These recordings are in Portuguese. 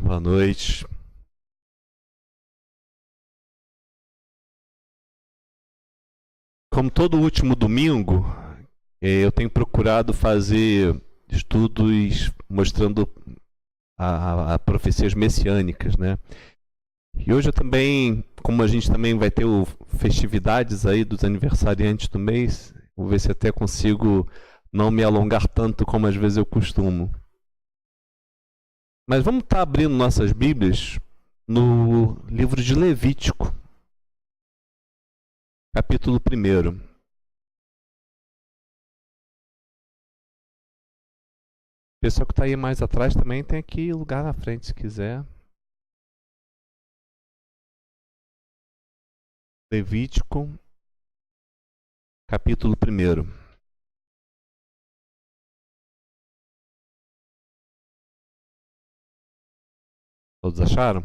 Boa noite. Como todo último domingo, eu tenho procurado fazer estudos mostrando a profecias messiânicas, né? E hoje eu também, como a gente também vai ter festividades aí dos aniversariantes do mês, vou ver se até consigo não me alongar tanto como às vezes eu costumo. Mas vamos estar abrindo nossas Bíblias no livro de Levítico, capítulo 1. O pessoal que está aí mais atrás também tem aqui lugar na frente, se quiser. Levítico, capítulo 1. Todos acharam?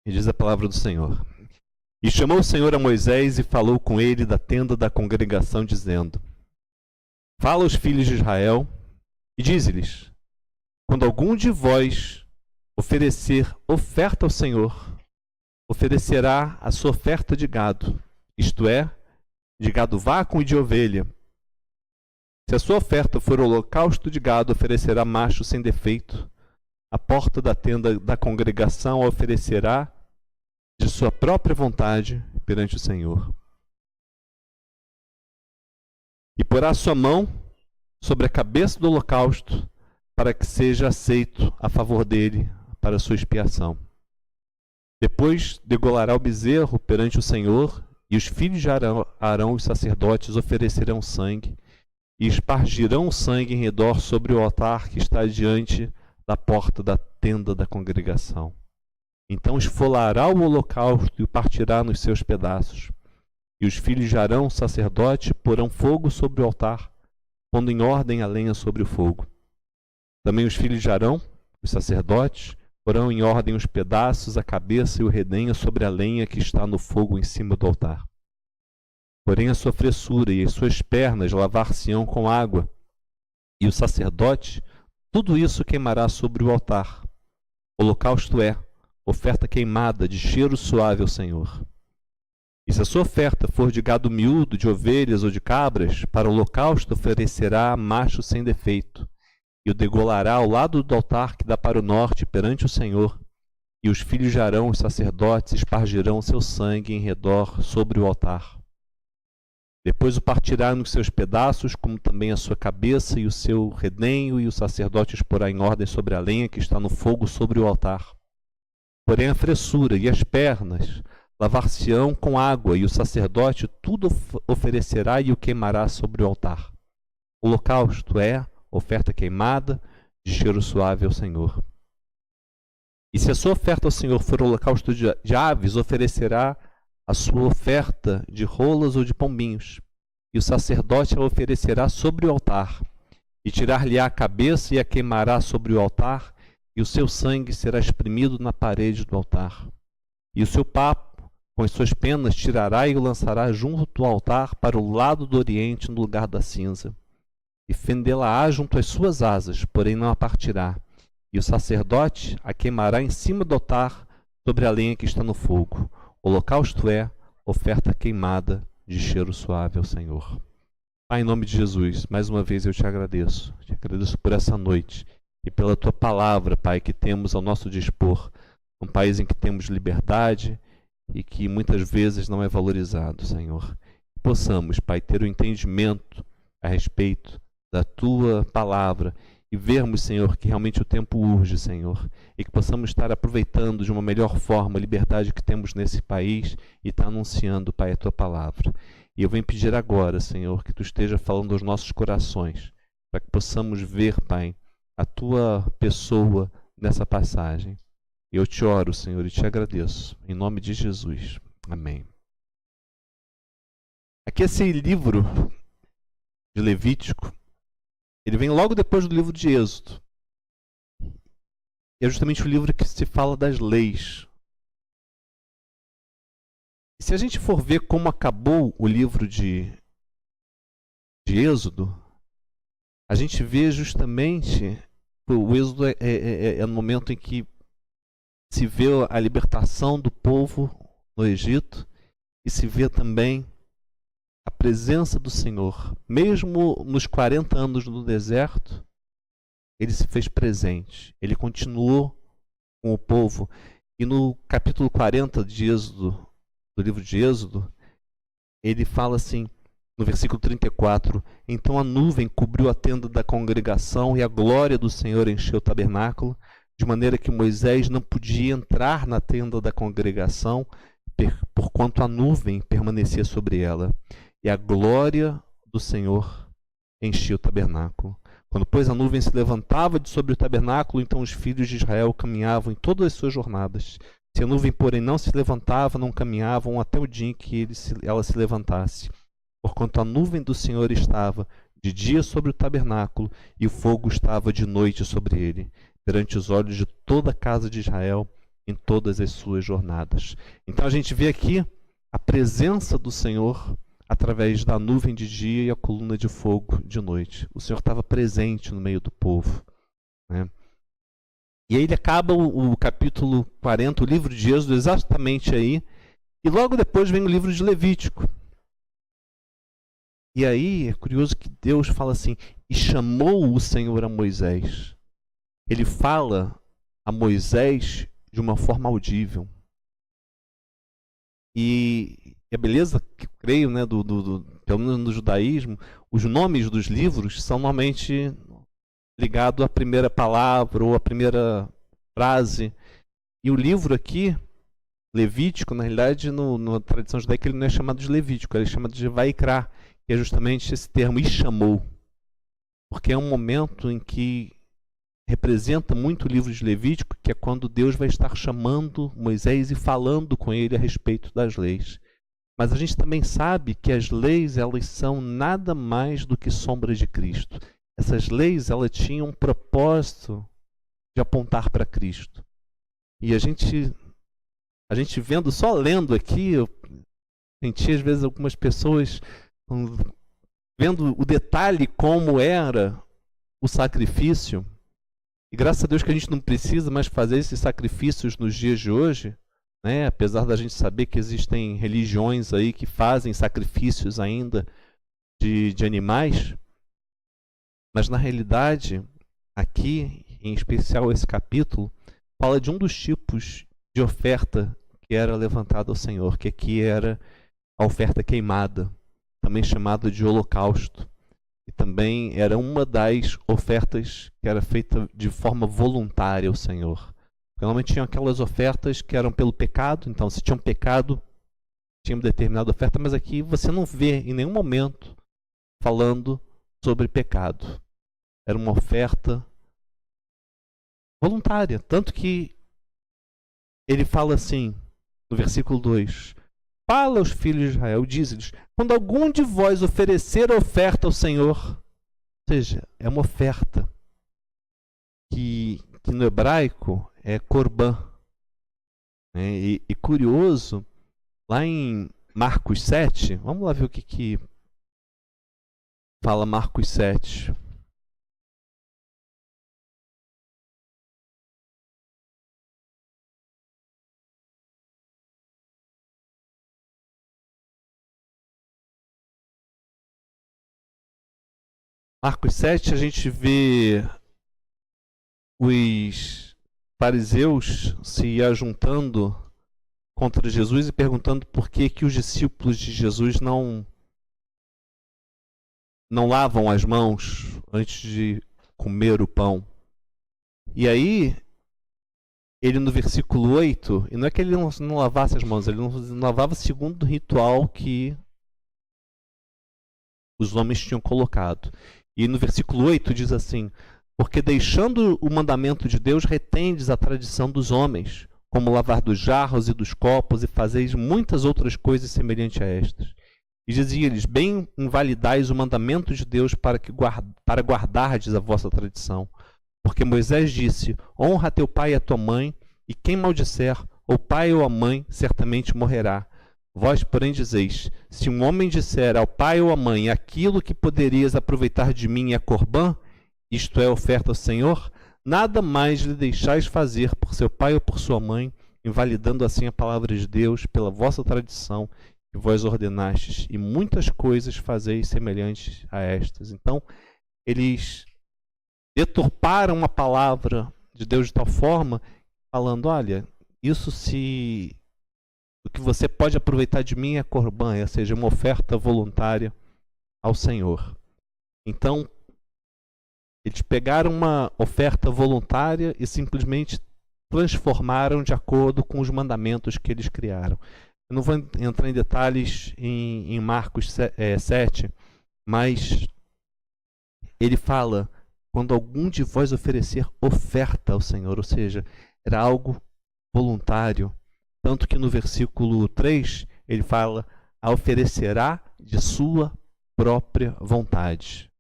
E diz a palavra do Senhor. E chamou o Senhor a Moisés e falou com ele da tenda da congregação, dizendo: Fala aos filhos de Israel e dize-lhes: Quando algum de vós oferecer oferta ao Senhor, oferecerá a sua oferta de gado, isto é, de gado vaco e de ovelha. Se a sua oferta for holocausto de gado, oferecerá macho sem defeito. A porta da tenda da congregação a oferecerá de sua própria vontade perante o Senhor. E porá sua mão sobre a cabeça do holocausto, para que seja aceito a favor dele para a sua expiação. Depois degolará o bezerro perante o Senhor, e os filhos de Arão, os sacerdotes, oferecerão sangue, e espargirão o sangue em redor sobre o altar que está diante da porta da tenda da congregação. Então esfolará o holocausto e o partirá nos seus pedaços. E os filhos de Arão, sacerdote, porão fogo sobre o altar, pondo em ordem a lenha sobre o fogo. Também os filhos de Arão, os sacerdotes, porão em ordem os pedaços, a cabeça e o redenho sobre a lenha que está no fogo em cima do altar. Porém a sua fressura e as suas pernas lavar-se-ão com água, e o sacerdote tudo isso queimará sobre o altar. Holocausto é oferta queimada de cheiro suave ao Senhor. E se a sua oferta for de gado miúdo, de ovelhas ou de cabras, para o holocausto oferecerá macho sem defeito, e o degolará ao lado do altar que dá para o norte perante o Senhor. E os filhos de Arão, os sacerdotes, espargirão seu sangue em redor sobre o altar. Depois o partirá nos seus pedaços, como também a sua cabeça e o seu redenho, e o sacerdote os porá em ordem sobre a lenha que está no fogo sobre o altar. Porém a fressura e as pernas lavar-se-ão com água, e o sacerdote tudo oferecerá e o queimará sobre o altar. O holocausto é oferta queimada de cheiro suave ao Senhor. E se a sua oferta ao Senhor for holocausto de aves, oferecerá a sua oferta de rolas ou de pombinhos, e o sacerdote a oferecerá sobre o altar, e tirar-lhe-á a cabeça e a queimará sobre o altar, e o seu sangue será espremido na parede do altar. E o seu papo, com as suas penas, tirará e o lançará junto ao altar para o lado do oriente, no lugar da cinza. E fendê-la-á junto às suas asas, porém não a partirá. E o sacerdote a queimará em cima do altar, sobre a lenha que está no fogo. Holocausto é oferta queimada de cheiro suave ao Senhor. Pai, em nome de Jesus, mais uma vez eu te agradeço. Te agradeço por essa noite e pela tua palavra, Pai, que temos ao nosso dispor. Um país em que temos liberdade e que muitas vezes não é valorizado, Senhor. Que possamos, Pai, ter o entendimento a respeito da tua palavra e vermos, Senhor, que realmente o tempo urge, Senhor, e que possamos estar aproveitando de uma melhor forma a liberdade que temos nesse país e estar anunciando, Pai, a tua palavra. E eu venho pedir agora, Senhor, que tu esteja falando aos nossos corações, para que possamos ver, Pai, a tua pessoa nessa passagem. Eu te oro, Senhor, e te agradeço, em nome de Jesus. Amém. Aqui esse livro de Levítico, ele vem logo depois do livro de Êxodo. E é justamente o livro que se fala das leis. E se a gente for ver como acabou o livro de Êxodo, a gente vê justamente o Êxodo é no momento em que se vê a libertação do povo no Egito e se vê também a presença do Senhor. Mesmo nos 40 anos no deserto, ele se fez presente. Ele continuou com o povo. E no capítulo 40 de Êxodo, do livro de Êxodo, ele fala assim, no versículo 34, então a nuvem cobriu a tenda da congregação e a glória do Senhor encheu o tabernáculo, de maneira que Moisés não podia entrar na tenda da congregação, porquanto a nuvem permanecia sobre ela. E a glória do Senhor enchia o tabernáculo. Quando, pois, a nuvem se levantava de sobre o tabernáculo, então os filhos de Israel caminhavam em todas as suas jornadas. Se a nuvem, porém, não se levantava, não caminhavam até o dia em que ela se levantasse. Porquanto a nuvem do Senhor estava de dia sobre o tabernáculo, e o fogo estava de noite sobre ele, perante os olhos de toda a casa de Israel, em todas as suas jornadas. Então a gente vê aqui a presença do Senhor através da nuvem de dia e a coluna de fogo de noite. O Senhor estava presente no meio do povo, né? E aí ele acaba o capítulo 40, o livro de Êxodo, exatamente aí, e logo depois vem o livro de Levítico. E aí é curioso que Deus fala assim, e chamou o Senhor a Moisés. Ele fala a Moisés de uma forma audível. E a beleza que eu creio, né, pelo menos no judaísmo, os nomes dos livros são normalmente ligados à primeira palavra ou à primeira frase. E o livro aqui, Levítico, na realidade, na tradição judaica, ele não é chamado de Levítico, ele é chamado de Vaikra, que é justamente esse termo, e chamou. Porque é um momento em que representa muito o livro de Levítico, que é quando Deus vai estar chamando Moisés e falando com ele a respeito das leis. Mas a gente também sabe que as leis, elas são nada mais do que sombras de Cristo. Essas leis, elas tinham um propósito de apontar para Cristo. E a gente vendo, só lendo aqui, eu senti às vezes algumas pessoas vendo o detalhe como era o sacrifício. E graças a Deus que a gente não precisa mais fazer esses sacrifícios nos dias de hoje, né? Apesar da gente saber que existem religiões aí que fazem sacrifícios ainda de animais. Mas na realidade, aqui, em especial esse capítulo, fala de um dos tipos de oferta que era levantada ao Senhor, que aqui era a oferta queimada, também chamada de holocausto. E também era uma das ofertas que era feita de forma voluntária ao Senhor. Porque normalmente tinham aquelas ofertas que eram pelo pecado, então se tinha um pecado, tinha uma determinada oferta, mas aqui você não vê em nenhum momento falando sobre pecado. Era uma oferta voluntária, tanto que ele fala assim, no versículo 2, fala aos filhos de Israel, diz-lhes, quando algum de vós oferecer oferta ao Senhor, ou seja, é uma oferta que no hebraico é korban. E curioso, lá em Marcos 7, vamos lá ver o que fala Marcos 7. Marcos 7, a gente vê os fariseus se ajuntando contra Jesus e perguntando por que os discípulos de Jesus não lavam as mãos antes de comer o pão. E aí, ele no versículo 8, e não é que ele não lavasse as mãos, ele não lavava segundo o ritual que os homens tinham colocado. E no versículo 8 diz assim, porque deixando o mandamento de Deus, retendes a tradição dos homens, como lavar dos jarros e dos copos, e fazeis muitas outras coisas semelhantes a estas. E dizia-lhes, bem invalidais o mandamento de Deus para guardardes a vossa tradição. Porque Moisés disse, honra a teu pai e a tua mãe, e quem maldisser, ou pai ou a mãe, certamente morrerá. Vós, porém, dizeis: se um homem disser ao pai ou à mãe aquilo que poderias aproveitar de mim é corbã, isto é, oferta ao Senhor, nada mais lhe deixais fazer por seu pai ou por sua mãe, invalidando assim a palavra de Deus pela vossa tradição que vós ordenastes, e muitas coisas fazeis semelhantes a estas. Então, eles deturparam a palavra de Deus de tal forma, falando: olha, isso se... o que você pode aproveitar de mim é corbã, ou seja, uma oferta voluntária ao Senhor. Então, eles pegaram uma oferta voluntária e simplesmente transformaram de acordo com os mandamentos que eles criaram. Eu não vou entrar em detalhes em Marcos 7, mas ele fala: quando algum de vós oferecer oferta ao Senhor, ou seja, era algo voluntário. Tanto que no versículo 3 ele fala: a oferecerá de sua própria vontade.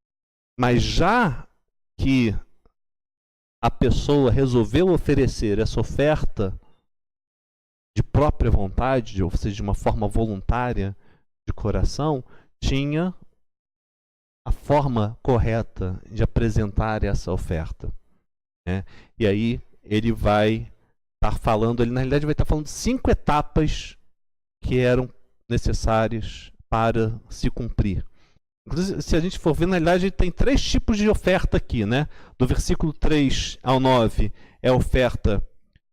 Mas já que a pessoa resolveu oferecer essa oferta de própria vontade, ou seja, de uma forma voluntária, de coração, tinha a forma correta de apresentar essa oferta, né? E aí ele vai estar falando, ele na realidade vai estar falando 5 etapas que eram necessárias para se cumprir. Inclusive, se a gente for ver, na realidade tem 3 tipos de oferta aqui, né? Do versículo 3 ao 9 é a oferta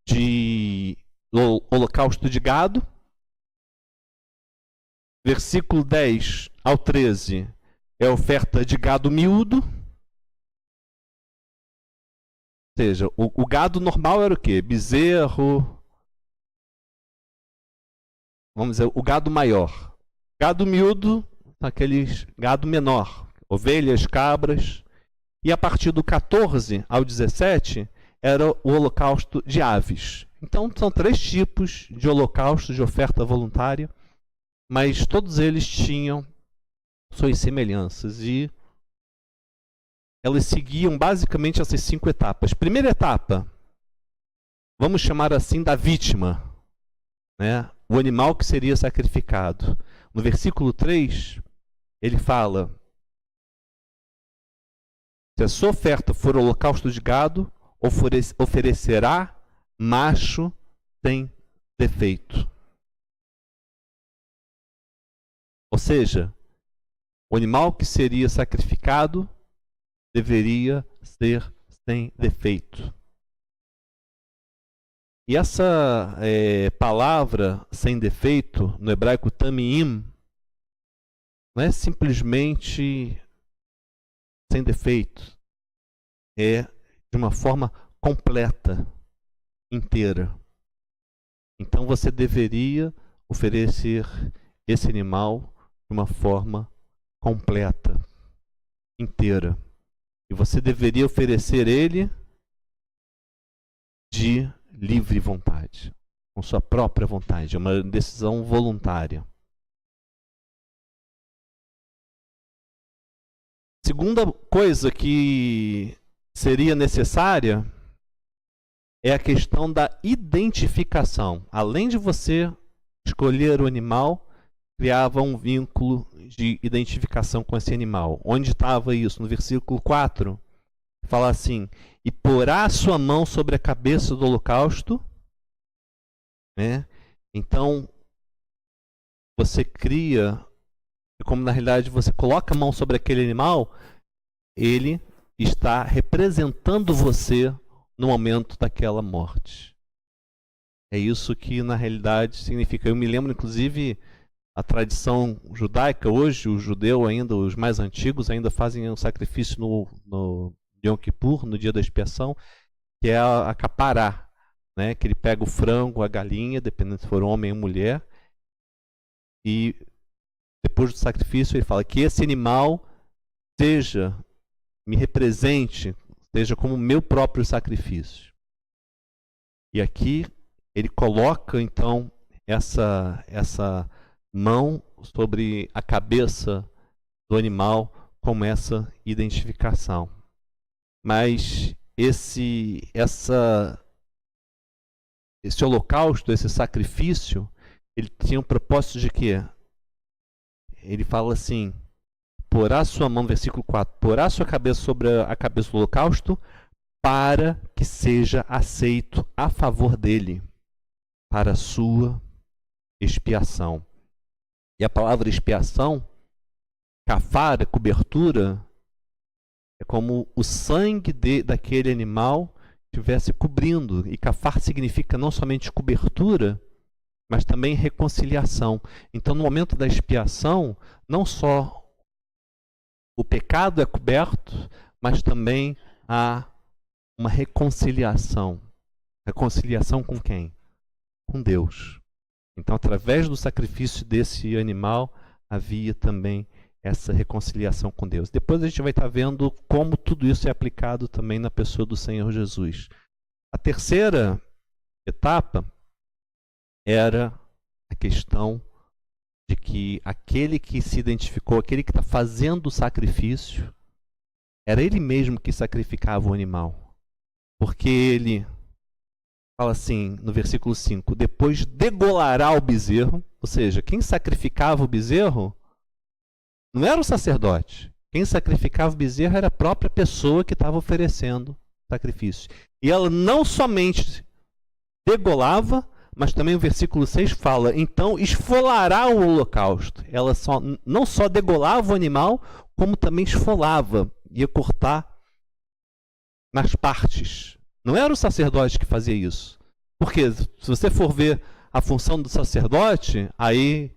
de holocausto de gado. Versículo 10 ao 13 é a oferta de gado miúdo. Ou seja, o gado normal era o quê? Bezerro. Vamos dizer, o gado maior. Gado miúdo, aqueles gado menor. Ovelhas, cabras. E a partir do 14 ao 17 era o holocausto de aves. Então são 3 tipos de holocausto, de oferta voluntária, mas todos eles tinham suas semelhanças e elas seguiam basicamente essas 5 etapas. Primeira etapa, vamos chamar assim da vítima, né? O animal que seria sacrificado. No versículo 3, ele fala: se a sua oferta for holocausto de gado, oferecerá macho sem defeito. Ou seja, o animal que seria sacrificado deveria ser sem defeito. E essa palavra sem defeito, no hebraico tamim, não é simplesmente sem defeito. É de uma forma completa, inteira. Então você deveria oferecer esse animal de uma forma completa, inteira. E você deveria oferecer ele de livre vontade, com sua própria vontade. É uma decisão voluntária. Segunda coisa que seria necessária é a questão da identificação. Além de você escolher o animal, criava um vínculo de identificação com esse animal. Onde estava isso? No versículo 4, fala assim: e porá a sua mão sobre a cabeça do holocausto, né? Então, você cria, como na realidade você coloca a mão sobre aquele animal, ele está representando você no momento daquela morte. É isso que na realidade significa. Eu me lembro, inclusive, a tradição judaica, hoje o judeu ainda, os mais antigos, ainda fazem um sacrifício no Yom Kippur, no dia da expiação, que é a capará, né? Que ele pega o frango, a galinha, dependendo se for homem ou mulher, e depois do sacrifício ele fala que esse animal me represente, seja como meu próprio sacrifício. E aqui ele coloca então essa mão sobre a cabeça do animal como essa identificação. Mas esse holocausto, esse sacrifício, ele tinha um propósito de quê? Ele fala assim, porá sua mão, versículo 4, porá sua cabeça sobre a cabeça do holocausto, para que seja aceito a favor dele, para a sua expiação. E a palavra expiação, cafara, cobertura, é como o sangue daquele animal estivesse cobrindo. E cafar significa não somente cobertura, mas também reconciliação. Então, no momento da expiação, não só o pecado é coberto, mas também há uma reconciliação. Reconciliação com quem? Com Deus. Então, através do sacrifício desse animal, havia também essa reconciliação com Deus. Depois a gente vai estar vendo como tudo isso é aplicado também na pessoa do Senhor Jesus. A terceira etapa era a questão de que aquele que se identificou, aquele que está fazendo o sacrifício, era ele mesmo que sacrificava o animal. Porque ele fala assim, no versículo 5, depois degolará o bezerro, ou seja, quem sacrificava o bezerro não era o sacerdote. Quem sacrificava o bezerro era a própria pessoa que estava oferecendo sacrifício. E ela não somente degolava, mas também o versículo 6 fala, então esfolará o holocausto. Ela não só degolava o animal, como também esfolava, ia cortar nas partes. Não era o sacerdote que fazia isso. Porque se você for ver a função do sacerdote, aí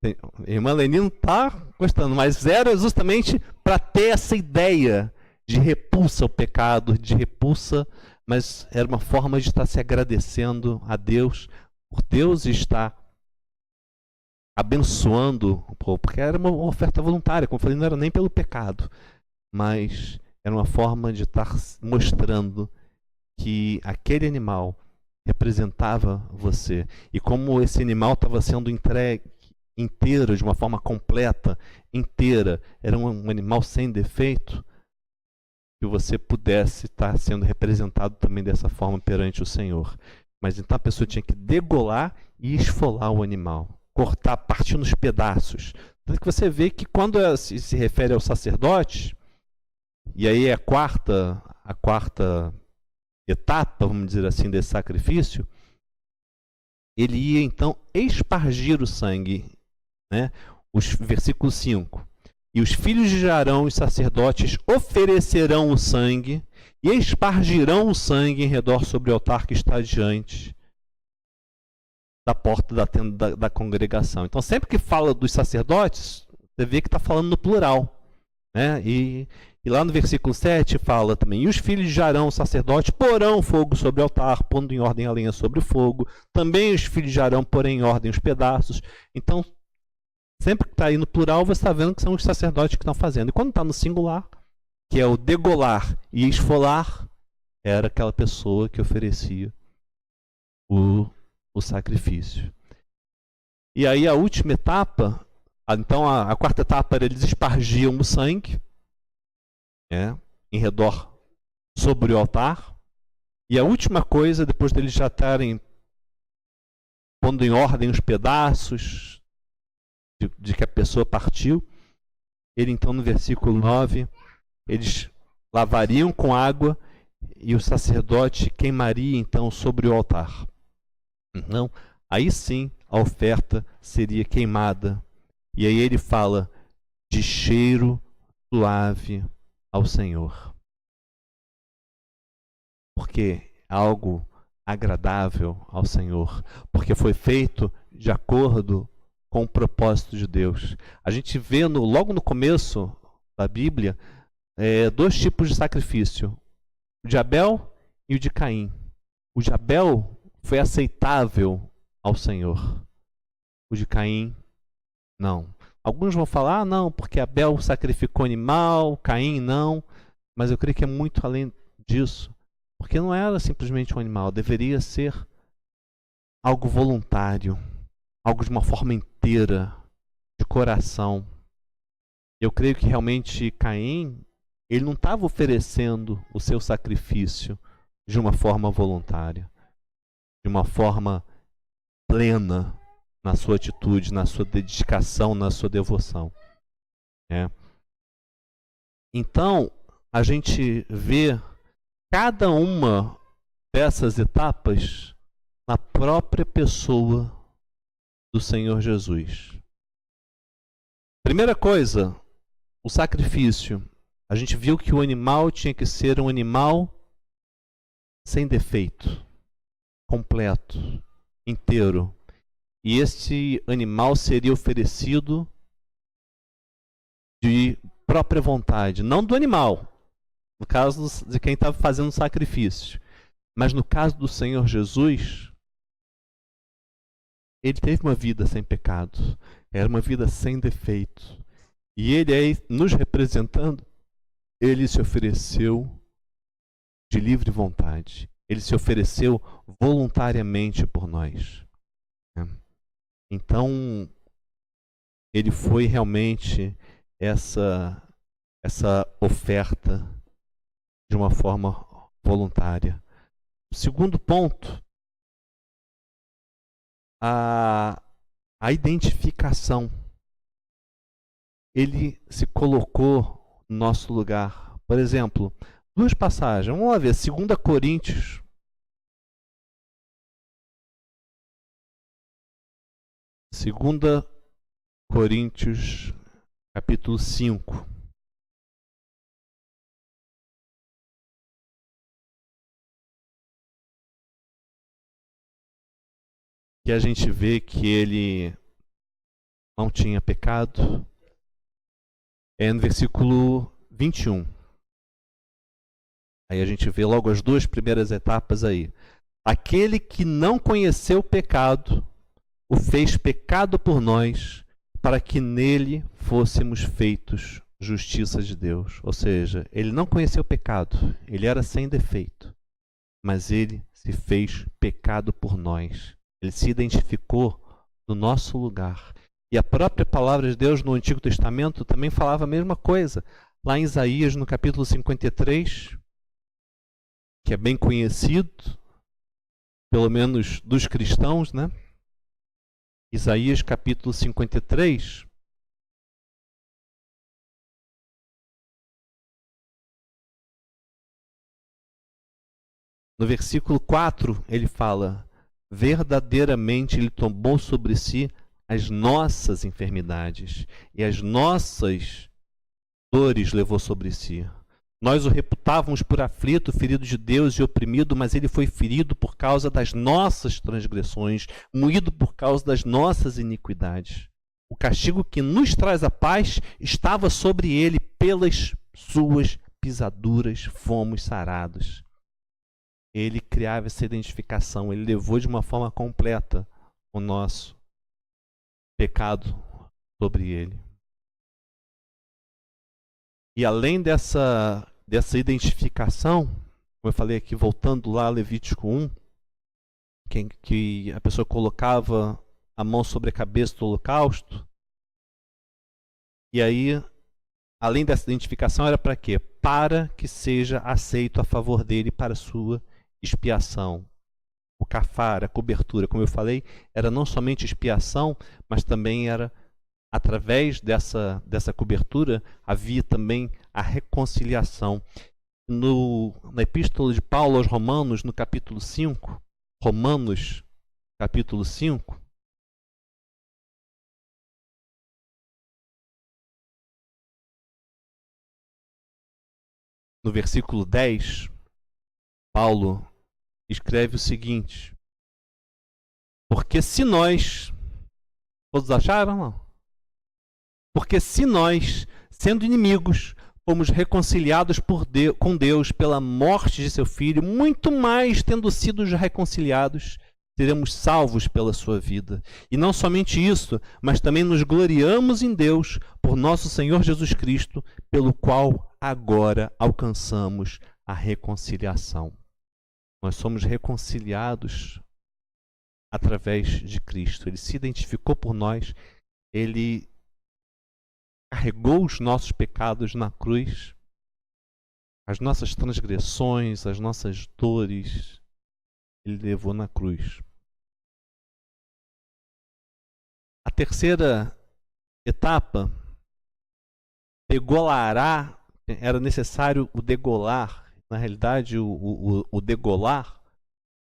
a irmã Leni não está gostando, mas era justamente para ter essa ideia de repulsa ao pecado, de repulsa, mas era uma forma de estar se agradecendo a Deus, por Deus estar abençoando o povo, porque era uma oferta voluntária, como eu falei, não era nem pelo pecado, mas era uma forma de estar mostrando que aquele animal representava você. E como esse animal estava sendo entregue inteiro, de uma forma completa, inteira, era um animal sem defeito, que você pudesse estar sendo representado também dessa forma perante o Senhor. Mas então a pessoa tinha que degolar e esfolar o animal, cortar, partir nos pedaços. Tanto que você vê que quando se refere ao sacerdote, e aí é a quarta etapa, vamos dizer assim, desse sacrifício, ele ia então espargir o sangue, né? Versículo 5. E os filhos de Arão, os sacerdotes, oferecerão o sangue e espargirão o sangue em redor sobre o altar que está diante da porta da tenda da congregação. Então, sempre que fala dos sacerdotes, você vê que está falando no plural, né? E lá no versículo 7 fala também, e os filhos de Arão, sacerdote, porão fogo sobre o altar, pondo em ordem a lenha sobre o fogo. Também os filhos de Arão porão em ordem os pedaços. Então, sempre que está aí no plural, você está vendo que são os sacerdotes que estão fazendo. E quando está no singular, que é o degolar e esfolar, era aquela pessoa que oferecia o sacrifício. E aí a última etapa, então a quarta etapa era eles espargiam o sangue, em redor sobre o altar. E a última coisa, depois deles já estarem pondo em ordem os pedaços de que a pessoa partiu, ele então no versículo 9, eles lavariam com água e o sacerdote queimaria então sobre o altar. Então, aí sim a oferta seria queimada. E aí ele fala de cheiro suave ao Senhor. Porque é algo agradável ao Senhor. Porque foi feito de acordo com o propósito de Deus. A gente vê logo no começo da Bíblia dois tipos de sacrifício. O de Abel e o de Caim. O de Abel foi aceitável ao Senhor. O de Caim, não. Alguns vão falar, não, porque Abel sacrificou animal, Caim não. Mas eu creio que é muito além disso. Porque não era simplesmente um animal, deveria ser algo voluntário, algo de uma forma inteira, de coração. Eu creio que realmente Caim, ele não estava oferecendo o seu sacrifício de uma forma voluntária, de uma forma plena, na sua atitude, na sua dedicação, na sua devoção. Né? Então, a gente vê cada uma dessas etapas na própria pessoa do Senhor Jesus. Primeira coisa, o sacrifício. A gente viu que o animal tinha que ser um animal sem defeito, completo, inteiro. E este animal seria oferecido de própria vontade, não do animal, no caso de quem estava fazendo o sacrifício. Mas no caso do Senhor Jesus, ele teve uma vida sem pecado, era uma vida sem defeito. E ele aí, nos representando, ele se ofereceu de livre vontade. Ele se ofereceu voluntariamente por nós. Então, ele foi realmente essa oferta de uma forma voluntária. O segundo ponto, a identificação. Ele se colocou no nosso lugar. Por exemplo, duas passagens. Vamos lá ver. 2 Coríntios. Segunda Coríntios, capítulo 5. Que a gente vê que ele não tinha pecado. É no versículo 21. Aí a gente vê logo as duas primeiras etapas aí. Aquele que não conheceu o pecado, o fez pecado por nós, para que nele fôssemos feitos justiça de Deus. Ou seja, ele não conheceu o pecado, ele era sem defeito, mas ele se fez pecado por nós. Ele se identificou no nosso lugar. E a própria palavra de Deus no Antigo Testamento também falava a mesma coisa. Lá em Isaías, no capítulo 53, que é bem conhecido, pelo menos dos cristãos, né? Isaías, capítulo 53. No versículo 4, ele fala: verdadeiramente ele tomou sobre si as nossas enfermidades e as nossas dores levou sobre si. Nós o reputávamos por aflito, ferido de Deus e oprimido, mas ele foi ferido por causa das nossas transgressões, moído por causa das nossas iniquidades. O castigo que nos traz a paz estava sobre ele, pelas suas pisaduras fomos sarados. Ele criava essa identificação, ele levou de uma forma completa o nosso pecado sobre ele. E além dessa identificação, como eu falei aqui, voltando lá a Levítico 1, que a pessoa colocava a mão sobre a cabeça do holocausto, e aí, além dessa identificação, era para quê? Para que seja aceito a favor dele para a sua expiação. O cafar, a cobertura, como eu falei, era não somente expiação, mas também era, através dessa cobertura, havia também a reconciliação. Na epístola de Paulo aos Romanos, no capítulo 5, Romanos, capítulo 5, no versículo 10, Paulo escreve o seguinte: porque se nós, todos acharam? Não? Porque se nós, sendo inimigos, fomos reconciliados com Deus pela morte de seu Filho, muito mais, tendo sido já reconciliados, seremos salvos pela sua vida. E não somente isso, mas também nos gloriamos em Deus por nosso Senhor Jesus Cristo, pelo qual agora alcançamos a reconciliação. Nós somos reconciliados através de Cristo. Ele se identificou por nós, ele carregou os nossos pecados na cruz, as nossas transgressões, as nossas dores, ele levou na cruz. terceira etapa, degolará, era necessário o degolar. Na realidade, o degolar,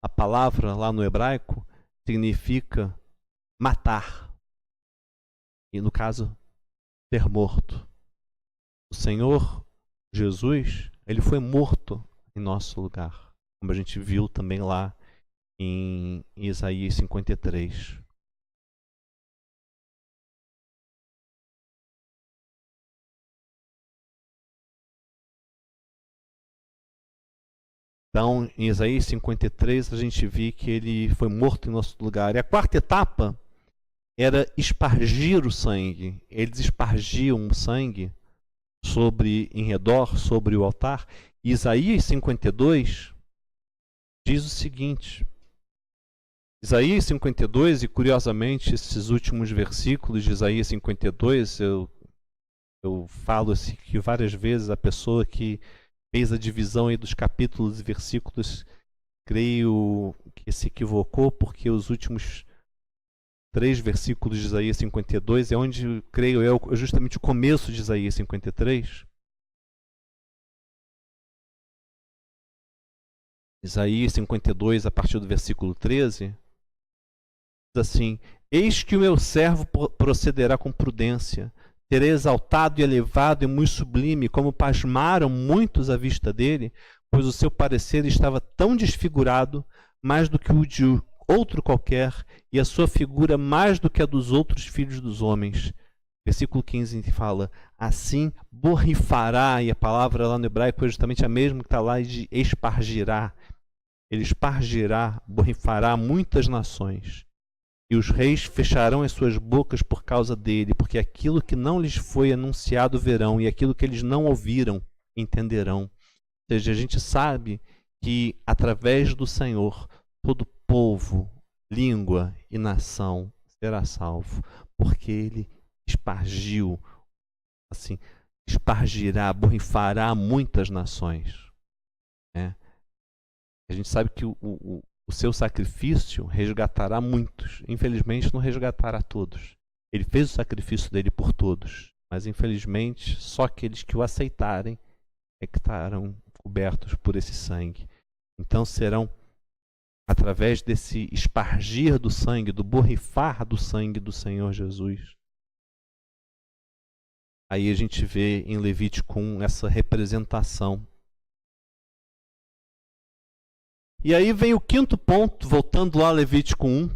a palavra lá no hebraico, significa matar. E no caso, ser morto. O Senhor Jesus, ele foi morto em nosso lugar, como a gente viu também lá em Isaías 53. Então, em Isaías 53, a gente vê que ele foi morto em nosso lugar. E a quarta etapa era espargir o sangue. Eles espargiam o sangue em redor, sobre o altar. E Isaías 52 diz o seguinte. Isaías 52, e curiosamente, esses últimos versículos de Isaías 52, eu falo assim, que várias vezes a pessoa que fez a divisão aí dos capítulos e versículos, creio que se equivocou, porque os últimos 3 versículos de Isaías 52 é onde, creio eu, é justamente o começo de Isaías 53. Isaías 52, a partir do versículo 13, diz assim: Eis que o meu servo procederá com prudência, terá exaltado e elevado e muito sublime, como pasmaram muitos à vista dele, pois o seu parecer estava tão desfigurado, mais do que o de outro qualquer, e a sua figura mais do que a dos outros filhos dos homens. Versículo 15 fala, assim borrifará, e a palavra lá no hebraico é justamente a mesma que está lá de espargirá. Ele espargirá, borrifará muitas nações. E os reis fecharão as suas bocas por causa dele, porque aquilo que não lhes foi anunciado verão, e aquilo que eles não ouviram entenderão. Ou seja, a gente sabe que através do Senhor, todo povo, língua e nação será salvo, porque ele espargiu, assim, espargirá, borrifará muitas nações. Né? A gente sabe que o seu sacrifício resgatará muitos. Infelizmente, não resgatará todos. Ele fez o sacrifício dele por todos, mas infelizmente, só aqueles que o aceitarem é que estarão cobertos por esse sangue. Então serão, através desse espargir do sangue, do borrifar do sangue do Senhor Jesus. Aí a gente vê em Levítico 1 essa representação. E aí vem o quinto ponto, voltando lá a Levítico 1.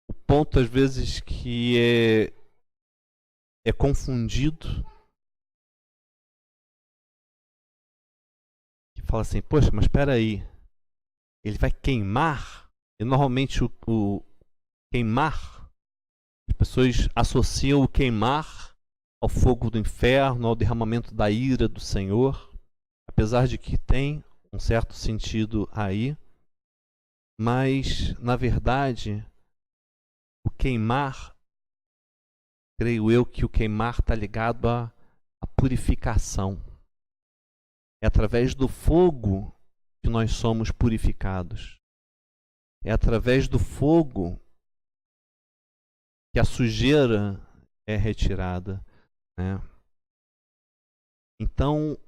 O ponto, às vezes, que é confundido. Que fala assim, poxa, mas espera aí. Ele vai queimar? E normalmente o queimar, as pessoas associam o queimar ao fogo do inferno, ao derramamento da ira do Senhor. Apesar de que tem um certo sentido aí, mas na verdade o queimar, creio eu que o queimar está ligado à purificação. É através do fogo que nós somos purificados. É através do fogo que a sujeira é retirada, né? Então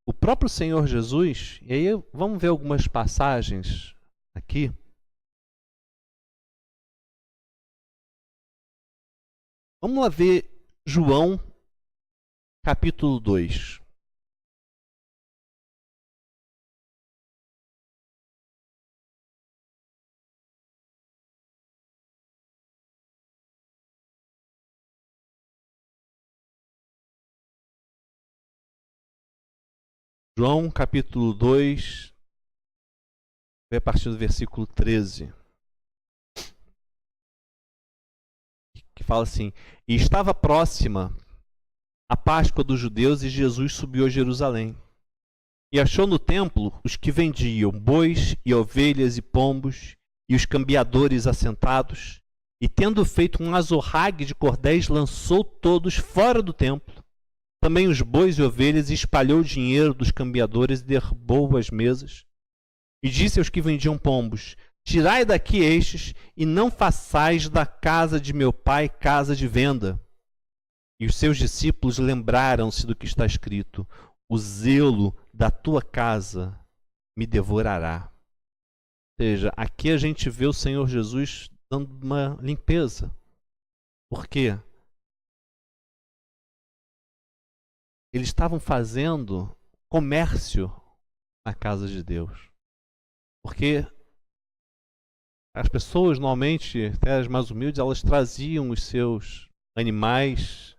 o próprio Senhor Jesus, e aí vamos ver algumas passagens aqui. Vamos lá ver João, capítulo 2. João, capítulo 2, a partir do versículo 13. Que fala assim, e estava próxima a Páscoa dos judeus e Jesus subiu a Jerusalém. E achou no templo os que vendiam bois e ovelhas e pombos e os cambiadores assentados. E tendo feito um azorrague de cordéis, lançou todos fora do templo. Também os bois e ovelhas, e espalhou o dinheiro dos cambiadores e derrubou as mesas. E disse aos que vendiam pombos, Tirai daqui estes, e não façais da casa de meu pai casa de venda. E os seus discípulos lembraram-se do que está escrito: o zelo da tua casa me devorará. Ou seja, aqui a gente vê o Senhor Jesus dando uma limpeza. Por quê? Eles estavam fazendo comércio na casa de Deus. Porque as pessoas, normalmente, até as mais humildes, elas traziam os seus animais.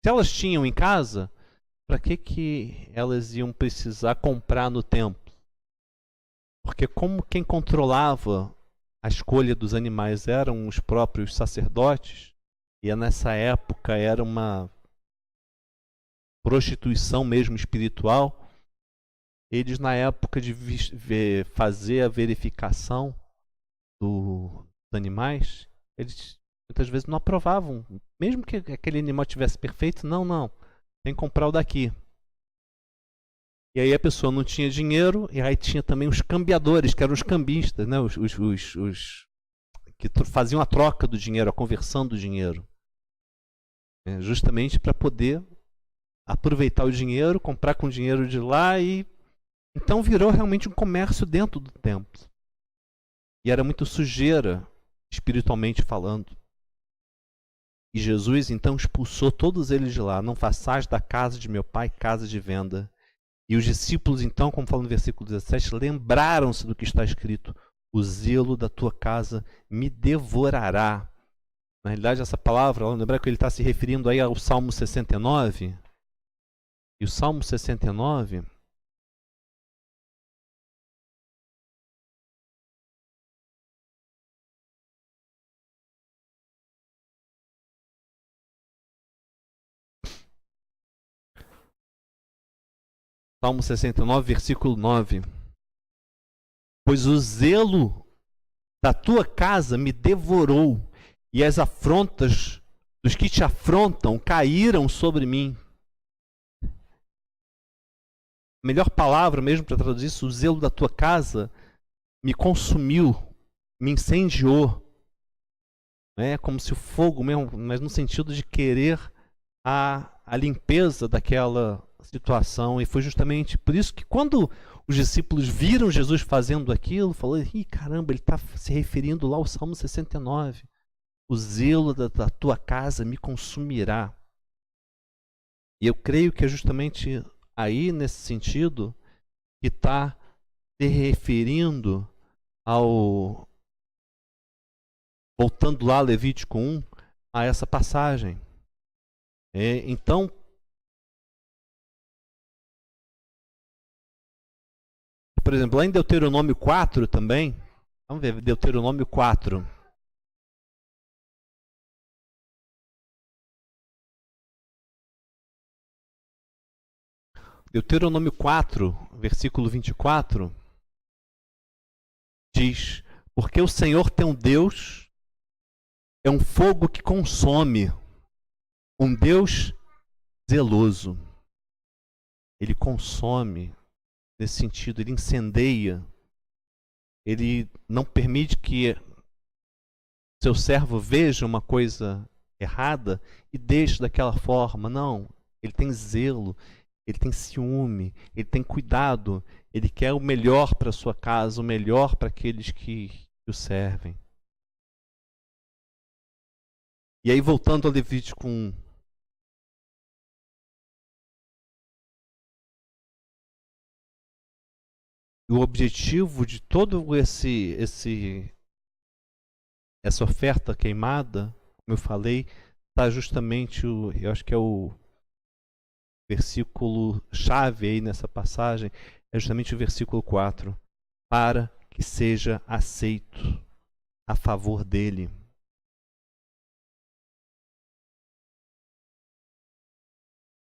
Se elas tinham em casa, para que elas iam precisar comprar no templo? Porque como quem controlava a escolha dos animais eram os próprios sacerdotes, e nessa época era uma prostituição mesmo espiritual, eles na época de fazer a verificação dos animais, eles muitas vezes não aprovavam, mesmo que aquele animal tivesse perfeito, não, tem que comprar o daqui. E aí a pessoa não tinha dinheiro, e aí tinha também os cambiadores, que eram os cambistas, né? os que faziam a troca do dinheiro, a conversão do dinheiro. Justamente para poder aproveitar o dinheiro, comprar com o dinheiro de lá, e então virou realmente um comércio dentro do templo. E era muito sujeira, espiritualmente falando. E Jesus então expulsou todos eles de lá. Não façais da casa de meu pai casa de venda. E os discípulos então, como fala no versículo 17, lembraram-se do que está escrito: o zelo da tua casa me devorará. Na realidade, essa palavra, lembra que ele está se referindo aí ao Salmo 69? E o Salmo 69... Salmo 69, versículo 9. Pois o zelo da tua casa me devorou, e as afrontas dos que te afrontam caíram sobre mim. A melhor palavra mesmo para traduzir isso, o zelo da tua casa me consumiu, me incendiou. É como se o fogo mesmo, mas no sentido de querer a limpeza daquela situação. E foi justamente por isso que quando os discípulos viram Jesus fazendo aquilo, falaram: ih, caramba, ele está se referindo lá ao Salmo 69. O zelo da tua casa me consumirá. E eu creio que é justamente aí, nesse sentido, que está se referindo ao... Voltando lá a Levítico 1, a essa passagem. Então, por exemplo, lá em Deuteronômio 4 também, vamos ver, Deuteronômio 4. Deuteronômio 4, versículo 24, diz: porque o Senhor teu Deus é um fogo que consome, um Deus zeloso. Ele consome, nesse sentido, ele incendeia, ele não permite que seu servo veja uma coisa errada e deixe daquela forma. Não, ele tem zelo, ele tem ciúme, ele tem cuidado, ele quer o melhor para a sua casa, o melhor para aqueles que o servem. E aí, voltando ao Levítico 1. O objetivo de todo essa oferta queimada, como eu falei, está justamente, eu acho que é o versículo chave aí nessa passagem, é justamente o versículo 4. Para que seja aceito a favor dele.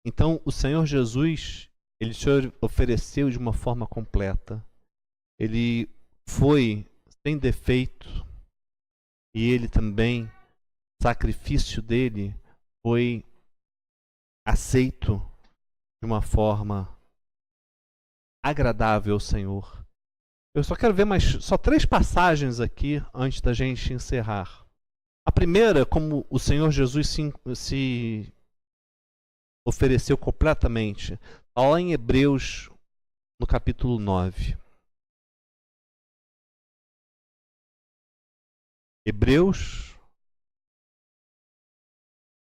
Então, o Senhor Jesus, ele se ofereceu de uma forma completa. Ele foi sem defeito, e ele também, o sacrifício dele foi aceito de uma forma agradável ao Senhor. Eu só quero ver só 3 passagens aqui antes da gente encerrar. A primeira, como o Senhor Jesus se ofereceu completamente, está lá em Hebreus, no capítulo 9. Hebreus,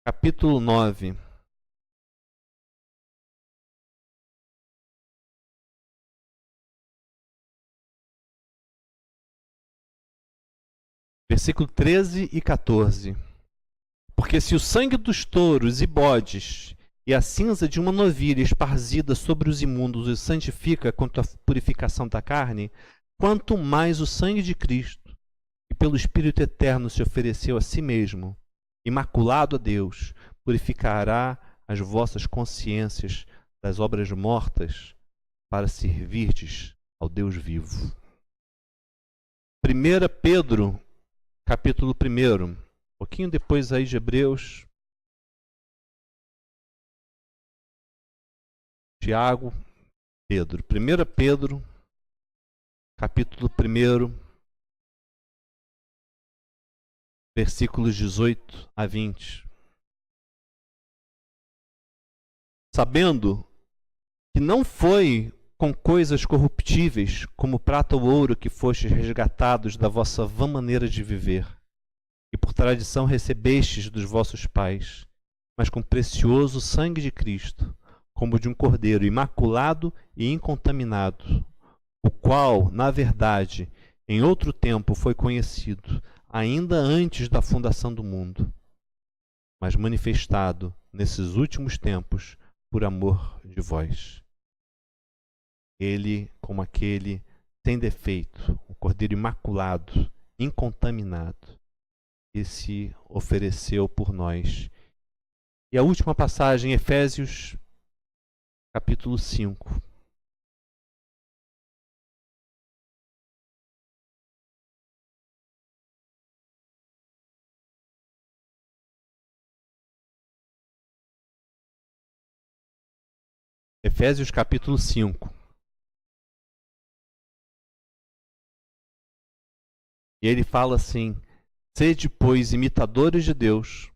capítulo 9. Versículo 13 e 14. Porque se o sangue dos touros e bodes e a cinza de uma novilha esparzida sobre os imundos os santifica quanto à purificação da carne, quanto mais o sangue de Cristo, que pelo Espírito Eterno se ofereceu a si mesmo, imaculado a Deus, purificará as vossas consciências das obras mortas para servirdes ao Deus vivo. 1 Pedro, capítulo 1, um pouquinho depois aí de Hebreus, Tiago, Pedro. 1 Pedro, capítulo 1, versículos 18 a 20. Sabendo que não foi com coisas corruptíveis, como prata ou ouro, que fostes resgatados da vossa vã maneira de viver, e por tradição recebestes dos vossos pais, mas com precioso sangue de Cristo, como de um cordeiro imaculado e incontaminado, o qual, na verdade, em outro tempo foi conhecido, ainda antes da fundação do mundo, mas manifestado nesses últimos tempos por amor de vós. Ele, como aquele sem defeito, o cordeiro imaculado, incontaminado, que se ofereceu por nós. E a última passagem, Efésios, capítulo 5. Efésios, capítulo 5. E ele fala assim: sede, pois, imitadores de Deus,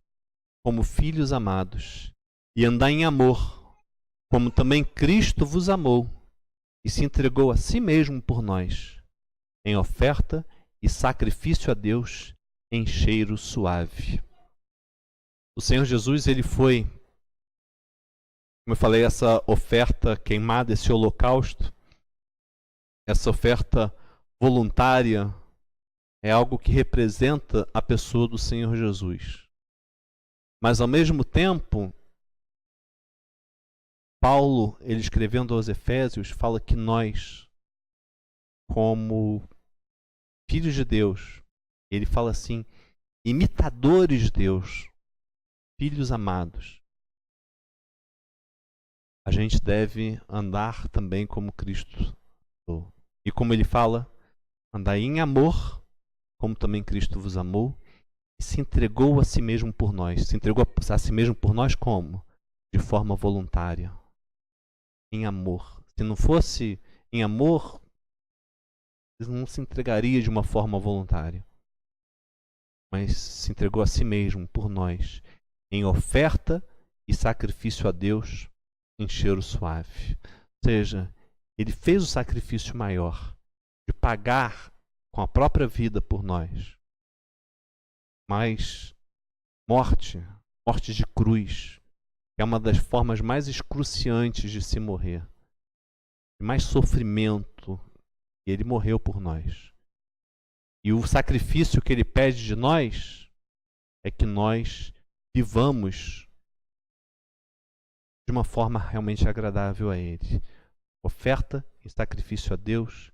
como filhos amados, e andai em amor, como também Cristo vos amou, e se entregou a si mesmo por nós, em oferta e sacrifício a Deus, em cheiro suave. O Senhor Jesus, ele foi, como eu falei, essa oferta queimada, esse holocausto, essa oferta voluntária, é algo que representa a pessoa do Senhor Jesus. Mas, ao mesmo tempo, Paulo, ele escrevendo aos Efésios, fala que nós, como filhos de Deus, ele fala assim, imitadores de Deus, filhos amados, a gente deve andar também como Cristo. E como ele fala, andar em amor, como também Cristo vos amou, e se entregou a si mesmo por nós. Se entregou a si mesmo por nós como? De forma voluntária. Em amor. Se não fosse em amor, ele não se entregaria de uma forma voluntária. Mas se entregou a si mesmo por nós, em oferta e sacrifício a Deus, em cheiro suave. Ou seja, ele fez o sacrifício maior de pagar com a própria vida por nós. Mas morte de cruz, é uma das formas mais excruciantes de se morrer, de mais sofrimento, e ele morreu por nós. E o sacrifício que ele pede de nós é que nós vivamos de uma forma realmente agradável a ele. Oferta e sacrifício a Deus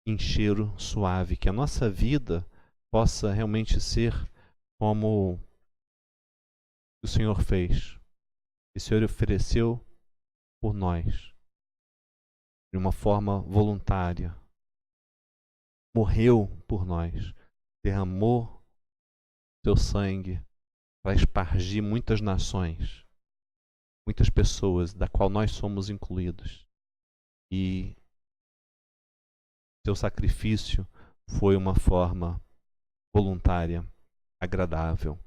em cheiro suave, que a nossa vida possa realmente ser como o Senhor fez. O Senhor ofereceu por nós de uma forma voluntária. Morreu por nós, derramou seu sangue para espargir muitas nações, muitas pessoas, da qual nós somos incluídos. E seu sacrifício foi uma forma voluntária, agradável.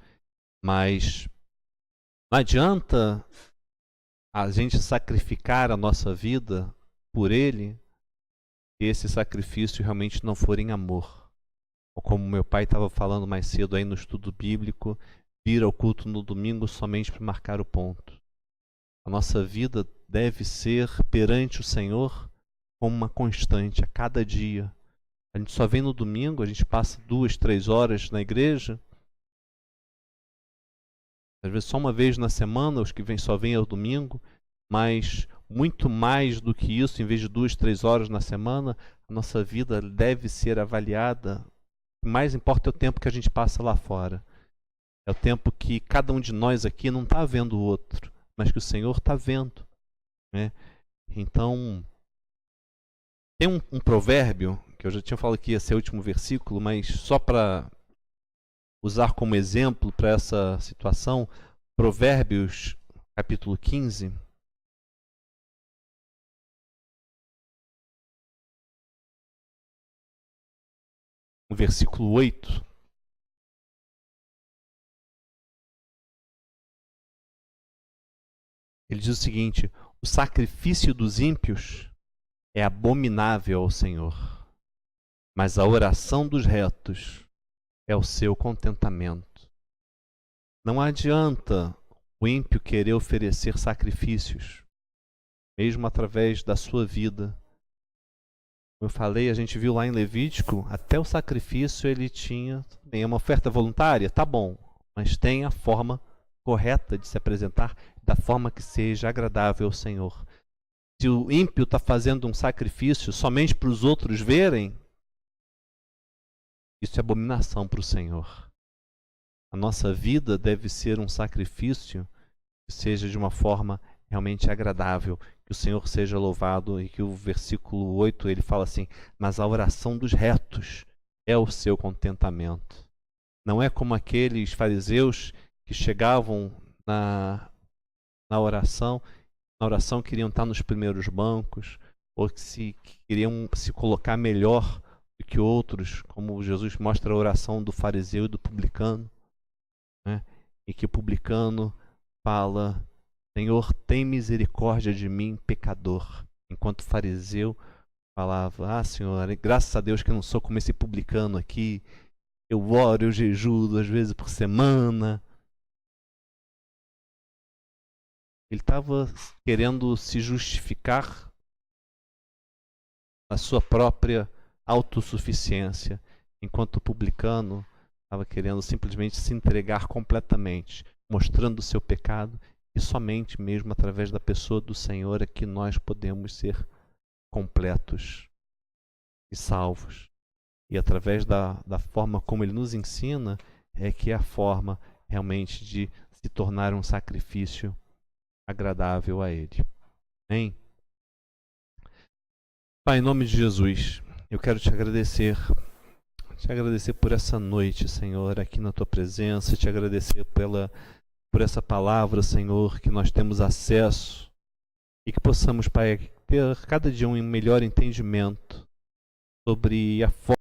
Mas não adianta a gente sacrificar a nossa vida por Ele se esse sacrifício realmente não for em amor. Ou como meu pai estava falando mais cedo aí no estudo bíblico, vir ao culto no domingo somente para marcar o ponto. A nossa vida deve ser perante o Senhor como uma constante, a cada dia. A gente só vem no domingo, a gente passa 2, 3 horas na igreja. Às vezes só uma vez na semana, os que só vêm ao domingo. Mas muito mais do que isso, em vez de 2, 3 horas na semana, a nossa vida deve ser avaliada. O que mais importa é o tempo que a gente passa lá fora. É o tempo que cada um de nós aqui não está vendo o outro, mas que o Senhor está vendo, né? Então, tem um provérbio, que eu já tinha falado que ia ser o último versículo, mas só para usar como exemplo para essa situação, Provérbios, capítulo 15. O versículo 8. Ele diz o seguinte: o sacrifício dos ímpios é abominável ao Senhor, mas a oração dos retos é o seu contentamento. Não adianta o ímpio querer oferecer sacrifícios, mesmo através da sua vida. Como eu falei, a gente viu lá em Levítico, até o sacrifício ele tinha, bem, é uma oferta voluntária, tá bom, mas tem a forma correta de se apresentar, da forma que seja agradável ao Senhor. Se o ímpio está fazendo um sacrifício somente para os outros verem, isso é abominação para o Senhor. A nossa vida deve ser um sacrifício que seja de uma forma realmente agradável, que o Senhor seja louvado, e que o versículo 8 ele fala assim: mas a oração dos retos é o seu contentamento. Não é como aqueles fariseus que chegavam na oração queriam estar nos primeiros bancos, ou que queriam se colocar melhor do que outros, como Jesus mostra a oração do fariseu e do publicano, né? E que o publicano fala: Senhor, tem misericórdia de mim, pecador. Enquanto o fariseu falava: Senhor, graças a Deus que eu não sou como esse publicano aqui, eu oro, eu jejuo 2 vezes por semana. Ele estava querendo se justificar a sua própria autossuficiência, enquanto o publicano estava querendo simplesmente se entregar completamente, mostrando o seu pecado, e somente mesmo através da pessoa do Senhor é que nós podemos ser completos e salvos. E através da forma como Ele nos ensina, é que é a forma realmente de se tornar um sacrifício agradável a Ele. Amém? Pai, em nome de Jesus, eu quero te agradecer por essa noite, Senhor, aqui na Tua presença, te agradecer por essa palavra, Senhor, que nós temos acesso, e que possamos, Pai, ter cada dia um melhor entendimento sobre a forma